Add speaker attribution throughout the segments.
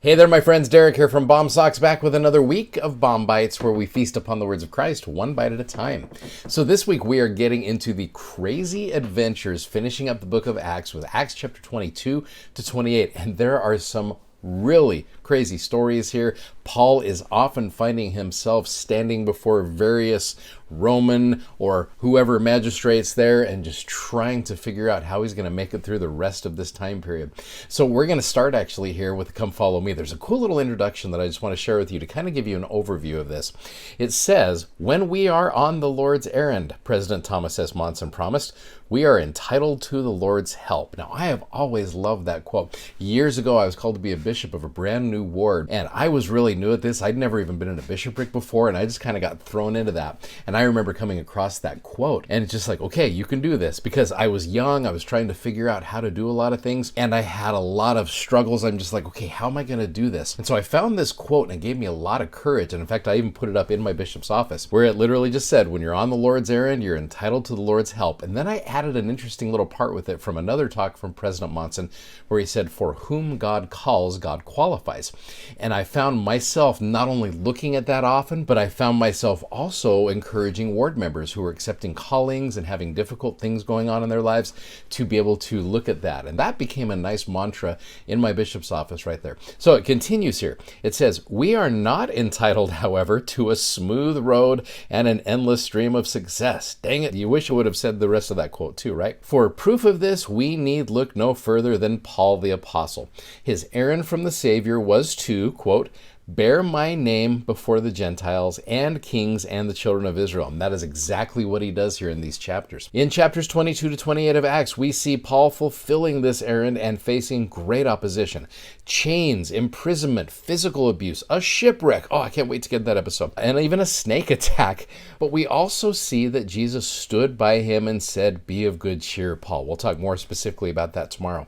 Speaker 1: Hey there, my friends. Derek here from Bomb Socks, back with another week of Bomb Bites, where we feast upon the words of Christ one bite at a time. So this week we are getting into the crazy adventures, finishing up the book of Acts with Acts chapter 22 to 28. And there are some really crazy stories here. Paul is often finding himself standing before various Roman or whoever magistrates there and just trying to figure out how he's going to make it through the rest of this time period. So we're going to start actually here with Come Follow Me. There's a cool little introduction that I just want to share with you to kind of give you an overview of this. It says, "When we are on the Lord's errand," President Thomas S. Monson promised, "we are entitled to the Lord's help." Now, I have always loved that quote. Years ago, I was called to be a bishop of a brand new ward, and I was really new at this. I'd never even been in a bishopric before, and I just kind of got thrown into that. And I remember coming across that quote, and it's just like, okay, you can do this. Because I was young, I was trying to figure out how to do a lot of things, and I had a lot of struggles. I'm just like, okay, how am I going to do this? And so I found this quote, and it gave me a lot of courage. And in fact, I even put it up in my bishop's office, where it literally just said, when you're on the Lord's errand, you're entitled to the Lord's help. And then I added an interesting little part with it from another talk from President Monson, where he said, "For whom God calls, God qualifies." And I found myself not only looking at that often, but I found myself also encouraging ward members who were accepting callings and having difficult things going on in their lives to be able to look at that. And that became a nice mantra in my bishop's office right there. So it continues here. It says, "We are not entitled, however, to a smooth road and an endless stream of success." Dang it, you wish I would have said the rest of that quote too, right? "For proof of this, we need look no further than Paul the Apostle. His errand from the Savior was to," quote, "bear my name before the Gentiles and kings and the children of Israel." And that is exactly what he does here in these chapters. In chapters 22 to 28 of Acts, we see Paul fulfilling this errand and facing great opposition. Chains, imprisonment, physical abuse, a shipwreck. Oh, I can't wait to get that episode. And even a snake attack. But we also see that Jesus stood by him and said, "Be of good cheer, Paul." We'll talk more specifically about that tomorrow.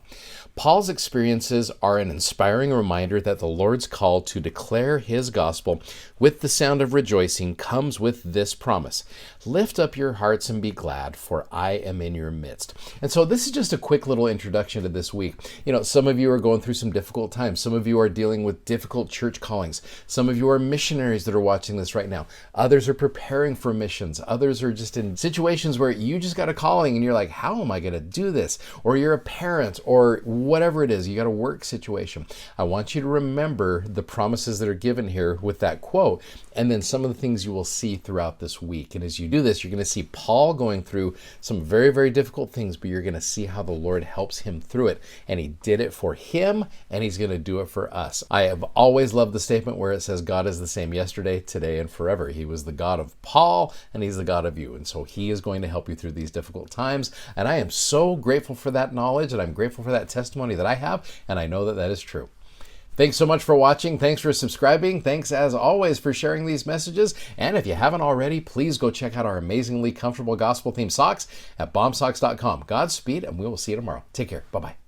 Speaker 1: Paul's experiences are an inspiring reminder that the Lord's call to declare his gospel with the sound of rejoicing comes with this promise: "Lift up your hearts and be glad, for I am in your midst." And so this is just a quick little introduction to this week. You know, some of you are going through some difficult times. Some of you are dealing with difficult church callings. Some of you are missionaries that are watching this right now. Others are preparing for missions. Others are just in situations where you just got a calling and you're like, how am I going to do this? Or you're a parent, or whatever it is, you got a work situation. I want you to remember the promises that are given here with that quote, and then some of the things you will see throughout this week. And as you do this, you're going to see Paul going through some very, very difficult things, but you're going to see how the Lord helps him through it. And he did it for him, and he's going to do it for us. I have always loved the statement where it says God is the same yesterday, today, and forever. He was the God of Paul, and he's the God of you. And so he is going to help you through these difficult times. And I am so grateful for that knowledge, and I'm grateful for that testimony that I have, and I know that that is true. Thanks so much for watching. Thanks for subscribing. Thanks, as always, for sharing these messages. And if you haven't already, please go check out our amazingly comfortable gospel-themed socks at bombsocks.com. Godspeed, and we will see you tomorrow. Take care. Bye-bye.